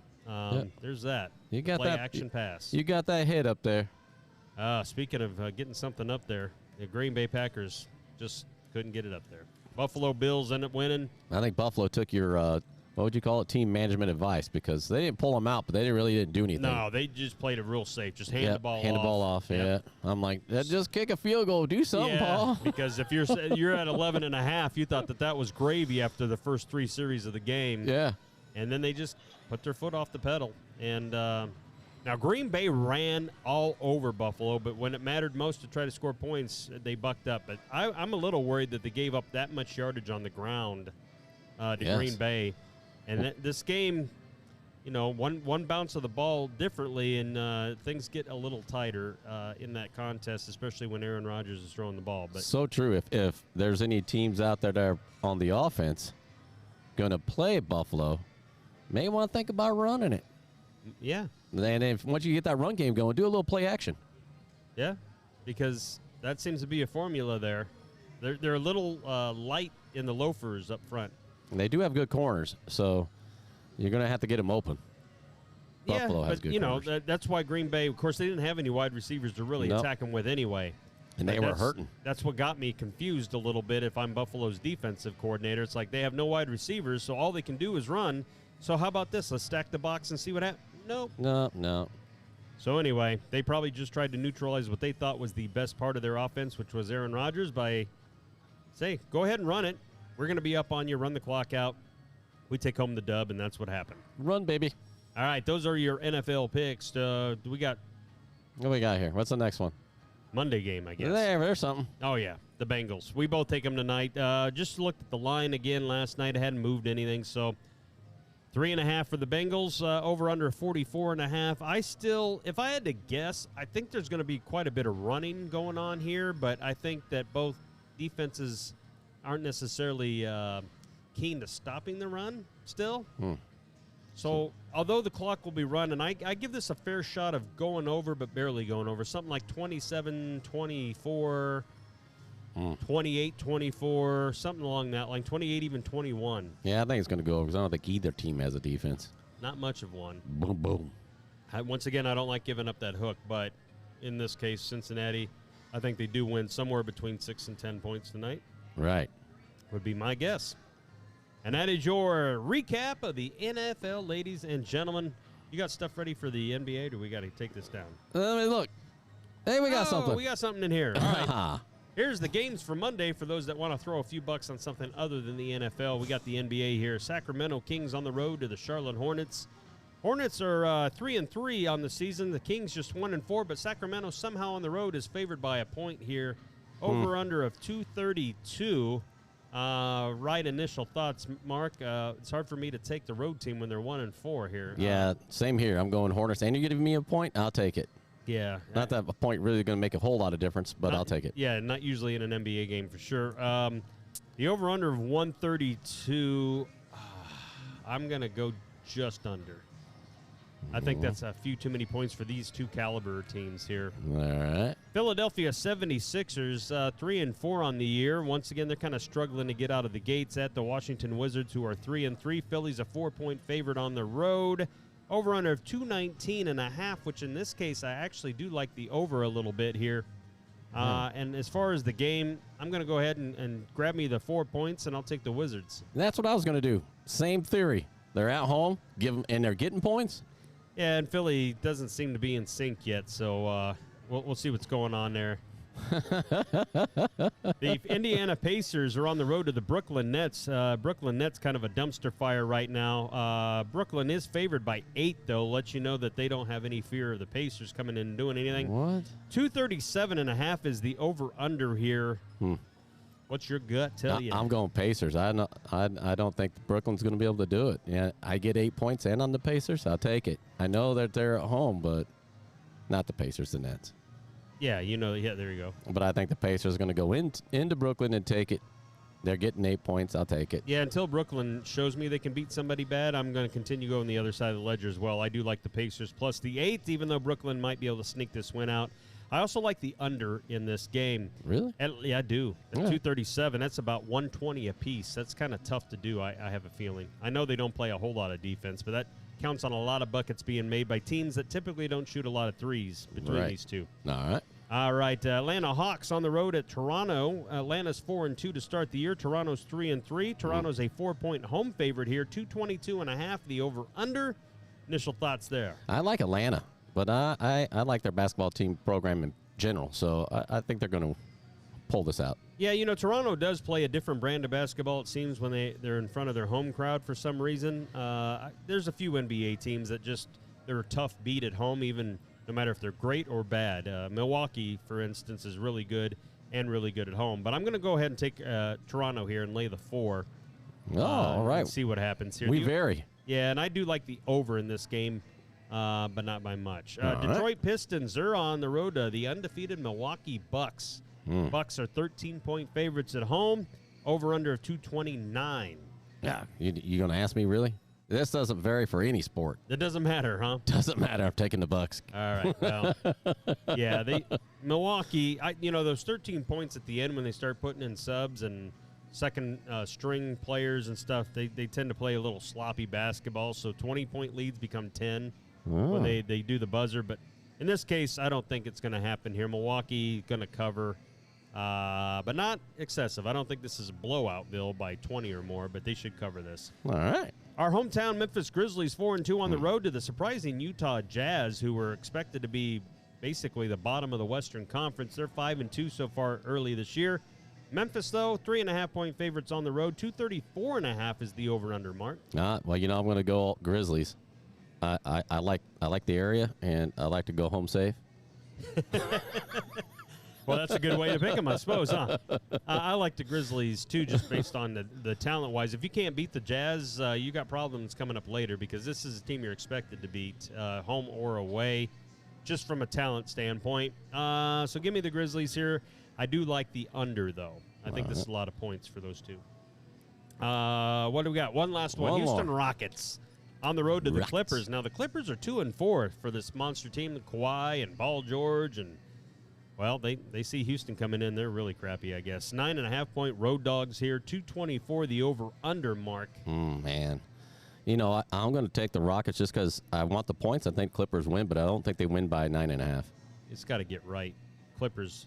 there's that. You got Play that action pass. You got that hit up there. Speaking of getting something up there, the Green Bay Packers just couldn't get it up there. Buffalo Bills end up winning. I think Buffalo took your what would you call it, team management advice, because they didn't pull them out, but they really didn't do anything. No, they just played it real safe. Just hand the ball off. Hand the ball off, Yep. yeah. I'm like, just kick a field goal. Do something, Paul. Because if you're at 11.5, you thought that was gravy after the first 3 series of the game. Yeah. And then they just put their foot off the pedal. And now Green Bay ran all over Buffalo, but when it mattered most to try to score points, they bucked up. But I'm a little worried that they gave up that much yardage on the ground to Yes. Green Bay. And this game, one bounce of the ball differently, and things get a little tighter in that contest, especially when Aaron Rodgers is throwing the ball. But so true. If there's any teams out there that are on the offense going to play Buffalo, may want to think about running it. Yeah. And if once you get that run game going, do a little play action. Yeah, because that seems to be a formula there. They're a little light in the loafers up front. And they do have good corners, so you're going to have to get them open. Buffalo has good corners. That's why Green Bay, of course, they didn't have any wide receivers to really attack them with anyway. And they were hurting. That's what got me confused a little bit if I'm Buffalo's defensive coordinator. It's like they have no wide receivers, so all they can do is run. So how about this? Let's stack the box and see what happens. Nope. No. So anyway, they probably just tried to neutralize what they thought was the best part of their offense, which was Aaron Rodgers, by say, go ahead and run it. We're going to be up on you. Run the clock out. We take home the dub, and that's what happened. Run, baby. All right, those are your NFL picks. We got what we got here? What's the next one? Monday game, I guess. There's something. Oh, yeah, the Bengals. We both take them tonight. Just looked at the line again last night. I hadn't moved anything, so 3.5 for the Bengals, over under 44.5. I still, if I had to guess, I think there's going to be quite a bit of running going on here, but I think that both defenses aren't necessarily keen to stopping the run still. So, although the clock will be run, and I give this a fair shot of going over, but barely going over, something like 27-24, 28-24, something along that line, 28, even 21. Yeah, I think it's going to go over because I don't think either team has a defense. Not much of one. Boom, boom. Once again, I don't like giving up that hook, but in this case, Cincinnati, I think they do win somewhere between 6 and 10 points tonight. Right. Would be my guess. And that is your recap of the NFL, ladies and gentlemen. You got stuff ready for the NBA, or do we got to take this down? Look. Hey, we got something. We got something in here. All right. Here's the games for Monday for those that want to throw a few bucks on something other than the NFL. We got the NBA here. Sacramento Kings on the road to the Charlotte Hornets. Hornets are 3-3 on the season. The Kings just 1-4, but Sacramento somehow on the road is favored by a point here. Over under of 232. Right initial thoughts, Mark. It's hard for me to take the road team when they're 1-4 here. Yeah, same here. I'm going Hornets. And you're giving me a point? I'll take it. Yeah. Not that a point really going to make a whole lot of difference, but I'll take it. Yeah, not usually in an NBA game for sure. The over-under of 132, I'm going to go just under. I think that's a few too many points for these two caliber teams here. All right. Philadelphia 76ers, 3-4 on the year. Once again, they're kind of struggling to get out of the gates at the Washington Wizards, who are 3-3. Philly's a 4-point favorite on the road. Over under of 219.5, which in this case, I actually do like the over a little bit here. And as far as the game, I'm going to go ahead and grab me the 4 points, and I'll take the Wizards. That's what I was going to do. Same theory. They're at home, and they're getting points. Yeah, and Philly doesn't seem to be in sync yet, so we'll see what's going on there. The Indiana Pacers are on the road to the Brooklyn Nets. Brooklyn Nets kind of a dumpster fire right now. Brooklyn is favored by 8, though. Let you know that they don't have any fear of the Pacers coming in and doing anything. What? 237.5 is the over-under here. What's your gut tell you? I'm going Pacers. I don't think Brooklyn's going to be able to do it. Yeah, I get 8 points and on the Pacers, I'll take it. I know that they're at home, but not the Pacers, the Nets. Yeah, there you go. But I think the Pacers are going to go into Brooklyn and take it. They're getting 8 points. I'll take it. Yeah, until Brooklyn shows me they can beat somebody bad, I'm going to continue going the other side of the ledger as well. I do like the Pacers plus the 8, even though Brooklyn might be able to sneak this win out. I also like the under in this game. Really? Yeah, I do. At 237, that's about 120 apiece. That's kind of tough to do, I have a feeling. I know they don't play a whole lot of defense, but that counts on a lot of buckets being made by teams that typically don't shoot a lot of threes between these two. All right. Atlanta Hawks on the road at Toronto. Atlanta's 4-2 to start the year. Toronto's 3-3. Toronto's a 4-point home favorite here. 222.5, the over-under. Initial thoughts there. I like Atlanta, but I like their basketball team program in general, so I think they're going to pull this out. Yeah, Toronto does play a different brand of basketball, it seems, when they're in front of their home crowd for some reason. There's a few NBA teams that they're a tough beat at home, even no matter if they're great or bad. Milwaukee, for instance, is really good and really good at home. But I'm going to go ahead and take Toronto here and lay the 4. All right. And see what happens here. We vary. Yeah, and I do like the over in this game, but not by much. All Detroit right. Pistons, they're on the road to the undefeated Milwaukee Bucks. Bucks are 13-point favorites at home, over under of 229. Yeah, you going to ask me, really? This doesn't vary for any sport. It doesn't matter, huh? Doesn't matter. I'm taking the Bucks. All right. Well, yeah, Milwaukee. Those 13 points at the end when they start putting in subs and second string players and stuff. They tend to play a little sloppy basketball. So 20-point leads become 10 when they do the buzzer. But in this case, I don't think it's going to happen here. Milwaukee going to cover, but not excessive. I don't think this is a blowout, Bill, by 20 or more. But they should cover this. All right. Our hometown Memphis Grizzlies 4-2 on the road to the surprising Utah Jazz, who were expected to be basically the bottom of the Western Conference. They're 5-2 so far early this year. Memphis, though, 3.5-point favorites on the road. 234.5 is the over/under mark. Well, I'm going to go Grizzlies. I like the area, and I like to go home safe. Well, that's a good way to pick them, I suppose, huh? I like the Grizzlies, too, just based on the talent-wise. If you can't beat the Jazz, you got problems coming up later because this is a team you're expected to beat, home or away, just from a talent standpoint. So give me the Grizzlies here. I do like the under, though. I think this is a lot of points for those two. What do we got? One last one. Houston Rockets on the road to the Clippers. Now, the Clippers are 2-4 for this monster team, Kawhi and Paul George, and well, they see Houston coming in. They're really crappy, I guess. 9.5-point road dogs here. 224 the over/under mark. Man. I'm going to take the Rockets just because I want the points. I think Clippers win, but I don't think they win by 9.5. It's got to get right. Clippers,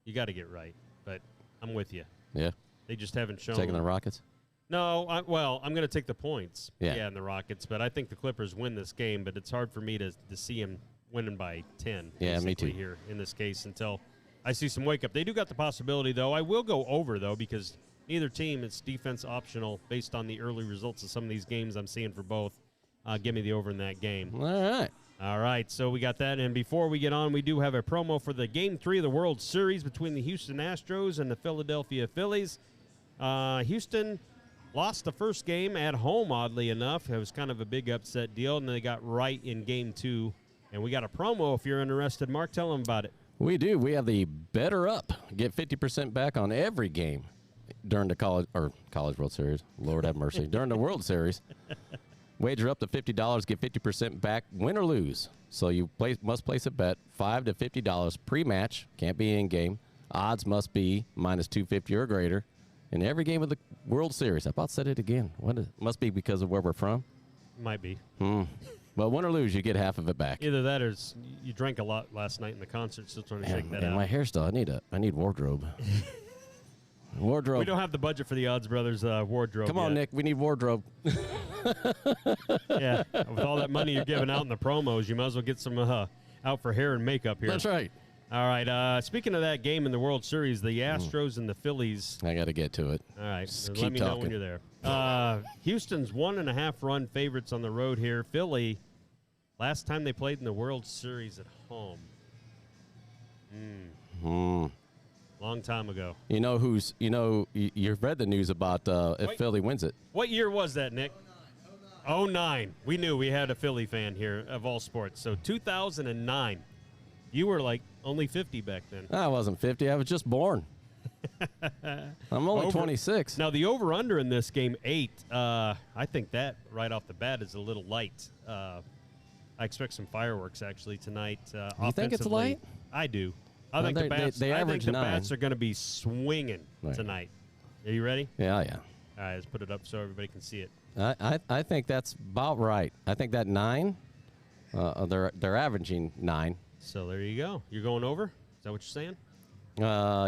you got to get right. But I'm with you. Yeah. They just haven't shown. Taking the Rockets? No, I'm going to take the points. Yeah. In the Rockets. But I think the Clippers win this game. But it's hard for me to see them winning by 10. Yeah, me too. Here in this case until I see some wake up. They do got the possibility, though. I will go over, though, because neither team, it's defense optional based on the early results of some of these games I'm seeing for both. Give me the over in that game. All right. All right, so we got that. And before we get on, we do have a promo for the Game 3 of the World Series between the Houston Astros and the Philadelphia Phillies. Houston lost the first game at home, oddly enough. It was kind of a big upset deal, and they got right in Game 2. And we got a promo if you're interested. Mark, tell them about it. We do. We have the Better Up. Get 50% back on every game during the College World Series. Lord have mercy. During the World Series. Wager up to $50, get 50% back, win or lose. So you must place a bet, $5 to $50 pre-match. Can't be in-game. Odds must be minus 250 or greater. In every game of the World Series. I about said it again. Must be because of where we're from. Might be. But win or lose, you get half of it back. Either that or you drank a lot last night in the concert, still trying to shake that out. My hairstyle, I need wardrobe. Wardrobe. We don't have the budget for the Odds Brothers wardrobe. Come on, yet. Nick. We need wardrobe. Yeah, with all that money you're giving out in the promos, you might as well get some out for hair and makeup here. That's right. All right. Speaking of that game in the World Series, the Astros and the Phillies. I got to get to it. All right. Just Let keep me know talking. when you're there. Houston's 1.5-run favorites on the road here. Philly, last time they played in the World Series at home. Long time ago. You've read the news about if Philly wins it. What year was that, Nick? 09. We knew we had a Philly fan here of all sports. So 2009. You were like only 50 back then. I wasn't 50. I was just born. I'm only 26. Now, the over-under in this game, 8. I think that right off the bat is a little light. I expect some fireworks, actually, tonight. You think it's light? I do. I think the bats, bats are going to be swinging tonight. Are you ready? Yeah. All right, let's put it up so everybody can see it. I think that's about right. I think that 9, they're averaging 9. So there you go. You're going over? Is that what you're saying?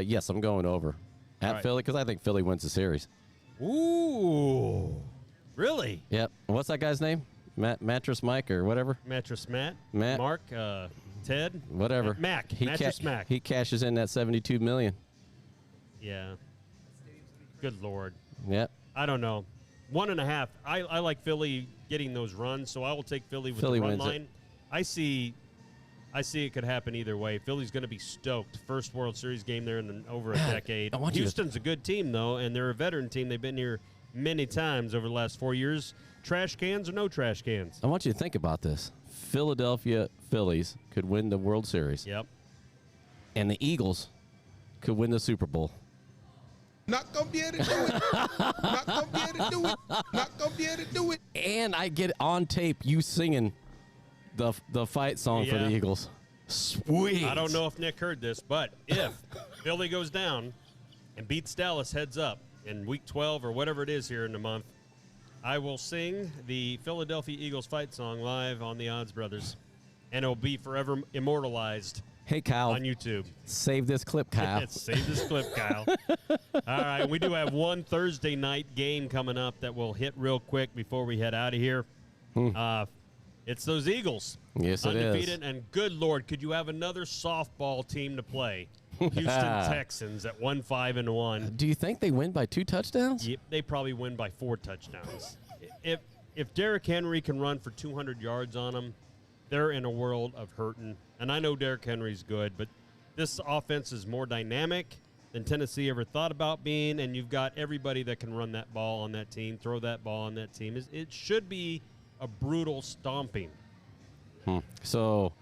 Yes, I'm going over at Philly because I think Philly wins the series. Ooh, really? Yep. What's that guy's name? Mattress Mike or whatever? Mattress Matt? Matt. Mark? Ted? Whatever. Mac. Mattress Mac. He cashes in that $72 million. Yeah. Good Lord. Yep. I don't know. 1.5. I like Philly getting those runs, so I will take Philly with Philly the run wins line. I see it could happen either way. Philly's going to be stoked. First World Series game there in over a decade. Houston's a good team, though, and they're a veteran team. They've been here many times over the last 4 years. Trash cans or no trash cans? I want you to think about this. Philadelphia Phillies could win the World Series. Yep. And the Eagles could win the Super Bowl. Not gonna be able to do it. Not gonna be able to do it. Not gonna be able to do it. And I get on tape you singing the fight song for the Yeah. Eagles. Sweet. I don't know if Nick heard this, but if Philly goes down and beats Dallas heads up in week 12 or whatever it is here in the month, I will sing the Philadelphia Eagles fight song live on the Odds Brothers, and it'll be forever immortalized Hey, Kyle. on YouTube. Save this clip, Kyle. Save this clip, Kyle. All right, we do have one Thursday night game coming up that we'll hit real quick before we head out of here. It's those Eagles. Yes, it is. Undefeated, and good Lord, could you have another softball team to play? Houston Texans at 1-5-1. Do you think they win by 2 touchdowns? Yep, they probably win by 4 touchdowns. If Derrick Henry can run for 200 yards on them, they're in a world of hurting. And I know Derrick Henry's good, but this offense is more dynamic than Tennessee ever thought about being, and you've got everybody that can run that ball on that team, throw that ball on that team. It should be a brutal stomping. So,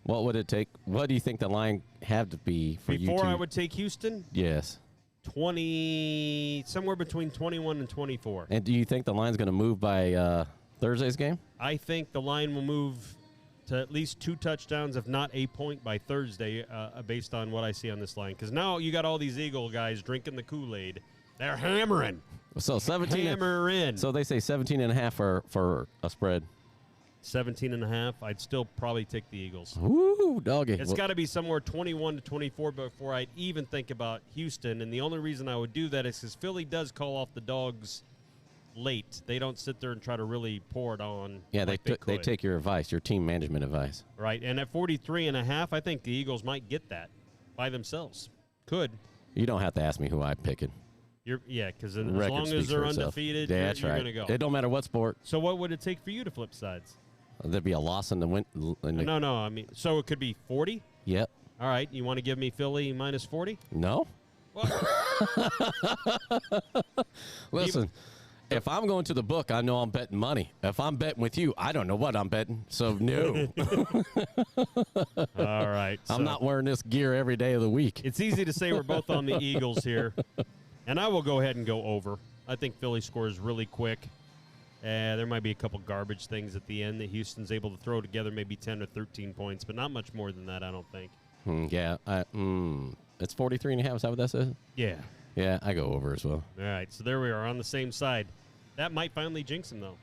what would it take? What do you think the line have to be for you Before to? I would take Houston, Yes. 20, somewhere between 21 and 24. And do you think the line's going to move by Thursday's game? I think the line will move to at least 2 touchdowns, if not a point, by Thursday, based on what I see on this line. Because now you got all these Eagle guys drinking the Kool-Aid. They're hammering. So 17. Hammer in. So they say 17.5 for a spread. 17.5. I'd still probably take the Eagles. Woo, doggy. It's got to be somewhere 21 to 24 before I'd even think about Houston. And the only reason I would do that is because Philly does call off the dogs late. They don't sit there and try to really pour it on. Yeah, like they could. take your advice, your team management advice. Right. And at 43.5, I think the Eagles might get that by themselves. Could. You don't have to ask me who I'm picking. Because as Record long as speaks they're for itself. undefeated, Yeah, you're that's right. going to go. It don't matter what sport. So what would it take for you to flip sides? There'd be a loss in the win. No. I mean, so it could be 40? Yep. All right. You want to give me Philly minus 40? No. What? Listen, if I'm going to the book, I know I'm betting money. If I'm betting with you, I don't know what I'm betting. So no. All right. I'm so not wearing this gear every day of the week. It's easy to say we're both on the Eagles here. And I will go ahead and go over. I think Philly scores really quick. There might be a couple garbage things at the end that Houston's able to throw together, maybe 10 or 13 points, but not much more than that, I don't think. Yeah. It's 43.5. Is that what that says? Yeah. Yeah, I go over as well. All right, so there we are on the same side. That might finally jinx him, though.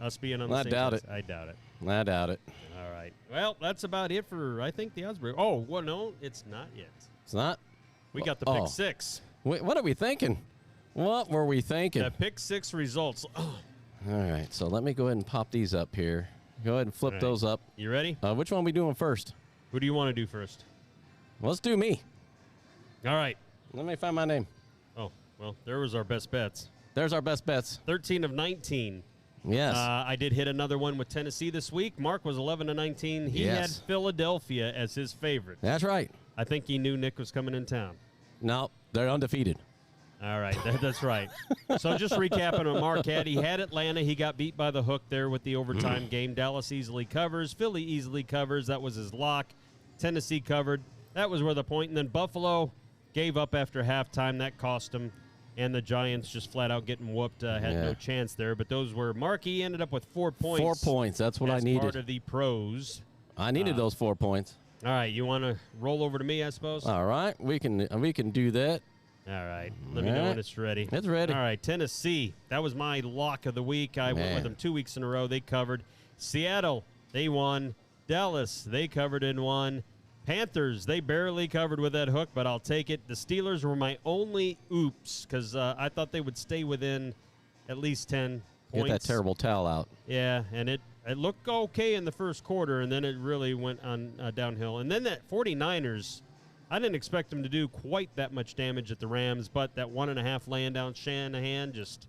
Us being on the I same doubt side. it. I doubt it. I doubt it. All right. Well, that's about it for, I think, the Osprey. Oh, well, no, it's not yet. It's not? We got the pick six. Wait, what are we thinking? What were we thinking? The pick six results. Oh. All right, so let me go ahead and pop these up here. Go ahead and flip All right. those up. You ready? Which one are we doing first? Who do you want to do first? Let's do me. All right. Let me find my name. Oh, well, there was our best bets. There's our best bets. 13 of 19. Yes. I did hit another one with Tennessee this week. Mark was 11 of 19. He Yes. had Philadelphia as his favorite. That's right. I think he knew Nick was coming in town. No, they're undefeated. All right, that's right. So just recapping what Mark had. He had Atlanta. He got beat by the hook there with the overtime game. Dallas easily covers. Philly easily covers. That was his lock. Tennessee covered. That was where the point. And then Buffalo gave up after halftime. That cost him. And the Giants just flat out getting whooped. Had no chance there. But those were Markey ended up with 4 points. 4 points. That's what I as needed. part of the pros. I needed those 4 points. All right, you want to roll over to me, I suppose? All right, we can do that. All right. Let me know when it's ready. It's ready. All right. Tennessee. That was my lock of the week. I went with them 2 weeks in a row. They covered. Seattle, they won. Dallas, they covered and won. Panthers, they barely covered with that hook, but I'll take it. The Steelers were my only oops because I thought they would stay within at least 10 points. Get that terrible towel out. Yeah, and it looked okay in the first quarter, and then it really went on downhill. And then that 49ers, I didn't expect them to do quite that much damage at the Rams, but that 1.5 laying down Shanahan just...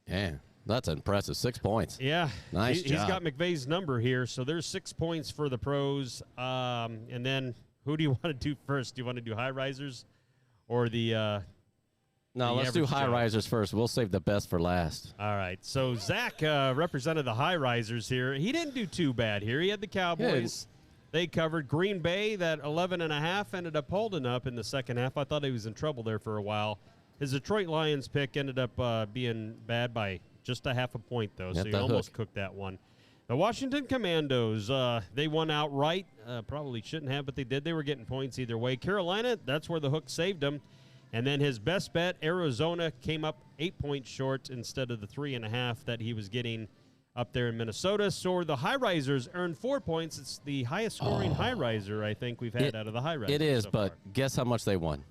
Yeah, that's impressive. 6 points. Yeah. Nice He's job. got McVay's number here, so there's 6 points for the pros. And then who do you want to do first? Do you want to do high risers or the No, The let's do average high Joe. risers first. We'll save the best for last. All right. So Zach represented the high risers here. He didn't do too bad here. He had the Cowboys. They covered Green Bay. That 11.5 ended up holding up in the second half. I thought he was in trouble there for a while. His Detroit Lions pick ended up being bad by just a half a point, though, so Yep, he that almost hook. cooked that one. The Washington Commandos, they won outright. Probably shouldn't have, but they did. They were getting points either way. Carolina, that's where the hook saved them. And then his best bet, Arizona, came up 8 points short instead of the 3.5 that he was getting up there in Minnesota. So the high risers earned 4 points. It's the highest scoring high riser I think we've had out of the high risers. It is, so but far. guess how much they won?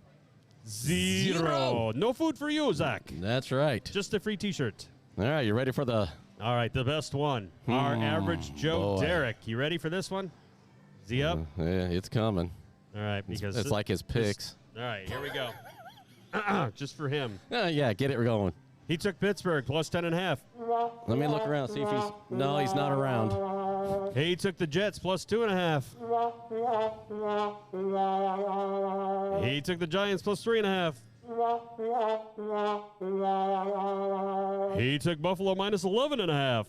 Zero. No food for you, Zach. That's right. Just a free T-shirt. All right, you ready for the... All right, the best one. Our average Joe boy. Derek. You ready for this one? Is he up? Yeah, it's coming. All right, because It's like his picks. All right, here we go. Just for him. Yeah, get it going. He took Pittsburgh plus 10.5. Let me look around, see if he's... No, he's not around. He took the Jets plus 2.5. He took the Giants plus 3.5. He took Buffalo minus 11.5.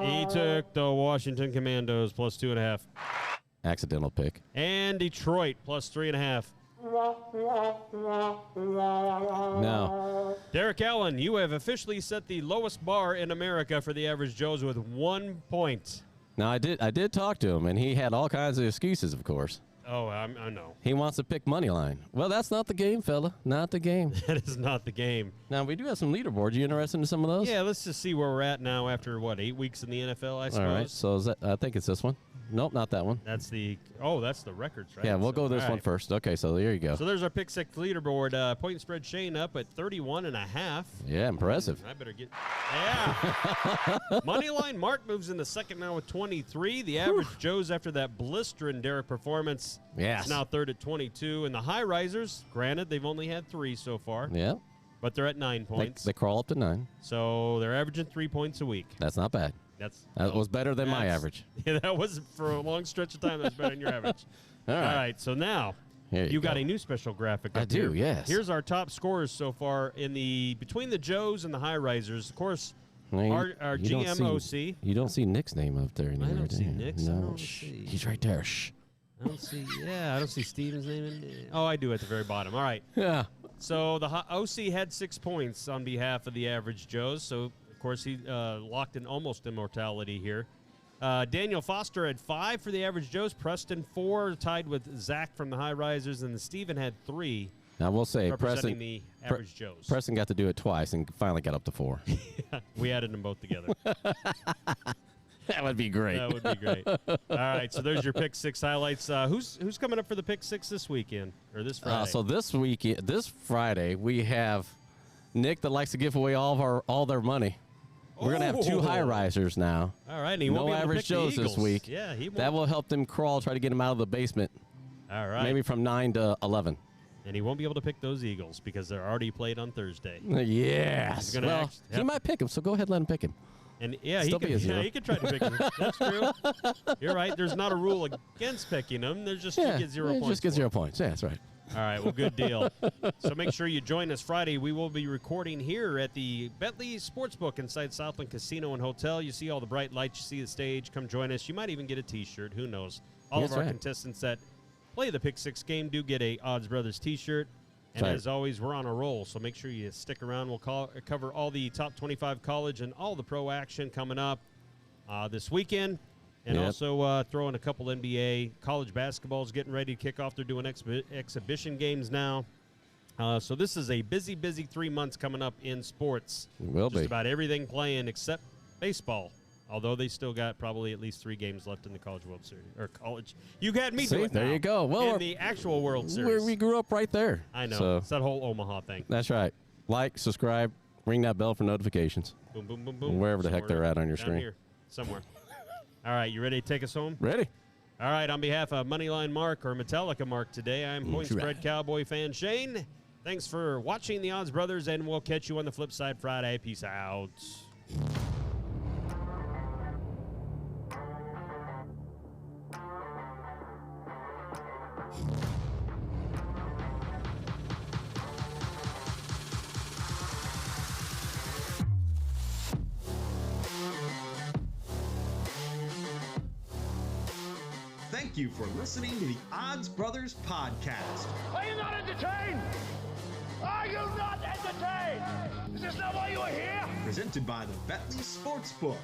He took the Washington Commandos plus 2.5. Accidental pick. And Detroit plus 3.5. No. Derek Allen, you have officially set the lowest bar in America for the average Joes with 1 point. Now, I did talk to him, and he had all kinds of excuses, of course. Oh, I know. He wants to pick money line. Well, that's not the game, fella. Not the game. That is not the game. Now, we do have some leaderboards. You interested in some of those? Yeah, let's just see where we're at now after, 8 weeks in the NFL, I suppose. All right, so is that, I think it's this one. Nope, not that one. That's the records, right? Yeah, we'll go this all one right. first. Okay, so there you go. So there's our pick six leaderboard. Point spread Shane up at 31.5. Yeah, impressive. I better get. Yeah. Moneyline Mark moves in the second now with 23. The average Joe's after that blistering Derek performance. Yes. It's now third at 22. And the high risers, granted, they've only had 3 so far, Yeah, but they're at 9 points. they crawl up to 9. So they're averaging 3 points a week. That's not bad. That was better than my average. Yeah, that was for a long stretch of time. That's better than your average. All right. All right. So now Here you got a new special graphic. I up do, here. yes. Here's our top scorers so far in between the Joes and the high risers. Of course, our You don't GMOC. You don't see Nick's name up there anymore. don't do see you? Nick's. I No, don't shh. see- He's right there. Shh. I don't see. Yeah, I don't see Steven's name in. Oh, I do at the very bottom. All right. Yeah. So the OC had 6 points on behalf of the average Joes. So of course he locked in almost immortality here. Daniel Foster had 5 for the average Joes. Preston 4, tied with Zach from the high risers, and Steven had 3 Now we'll say representing Preston. the average Joes. Preston got to do it twice and finally got up to 4. We added them both together. That would be great. That would be great. All right, so there's your pick six highlights. Who's coming up for the pick six this weekend or this Friday? So this Friday, we have Nick that likes to give away all their money. We're gonna have 2 high risers now. All right, and he won't No be able to average pick the Joes this Eagles. week. Yeah, he won't. That will help them crawl, try to get them out of the basement. All right, Maybe from 9 to 11. and he won't be able to pick those Eagles because they're already played on Thursday. Yes. He's gonna Well, act- he yep. might pick him, so go ahead and let him pick him. And yeah, he Still could, be a zero. he could try to pick him. That's true. You're right. There's not a rule against picking them. There's just you get 0 points. Just get for 0 it. points. Yeah, that's right. All right, well, good deal. So make sure you join us Friday. We will be recording here at the Bentley Sportsbook inside Southland Casino and Hotel. You see all the bright lights. You see the stage. Come join us. You might even get a T-shirt. Who knows? All That's of our right. contestants that play the Pick Six game do get a Odds Brothers T-shirt. And That's right. as always, we're on a roll, so make sure you stick around. We'll cover all the top 25 college and all the pro action coming up this weekend. And Yep. also throw in a couple NBA. College basketball is getting ready to kick off. They're doing exhibition games now. So this is a busy 3 months coming up in sports. It will Just be. about everything playing except baseball. Although they still got probably at least 3 games left in the College World Series. Or college. You had me See, do it there now. you go. Well, in the actual World Series. We grew up right there. I know. So, It's that whole Omaha thing. that's right. Like, subscribe, ring that bell for notifications. Boom, boom, boom, boom. Wherever the heck Somewhere they're at on your down screen. Here, somewhere. All right, you ready to take us home? Ready? All right, on behalf of Moneyline Mark or Metallica Mark today, I'm Point right. Spread Cowboy Fan Shane. Thanks for watching the Odds Brothers, and we'll catch you on the flip side Friday. Peace out. Thank you for listening to the Odds Brothers Podcast. Are you not entertained? Are you not entertained? Is this not why you are here? Presented by the Bentley Sportsbook.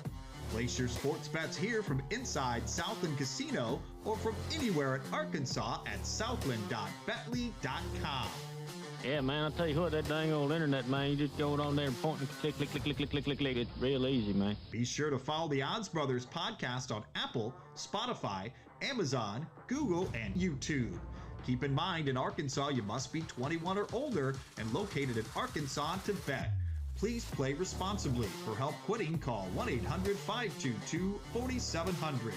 Place your sports bets here from inside Southland Casino or from anywhere in Arkansas at southland.bentley.com. Yeah, man, I'll tell you what, that dang old internet, man, you just go on there and point and click, click, click, click, click, click, click, click. It's real easy, man. Be sure to follow the Odds Brothers Podcast on Apple, Spotify, Amazon, Google, and YouTube. Keep in mind, in Arkansas, you must be 21 or older and located in Arkansas to bet. Please play responsibly. For help quitting, call 1-800-522-4700.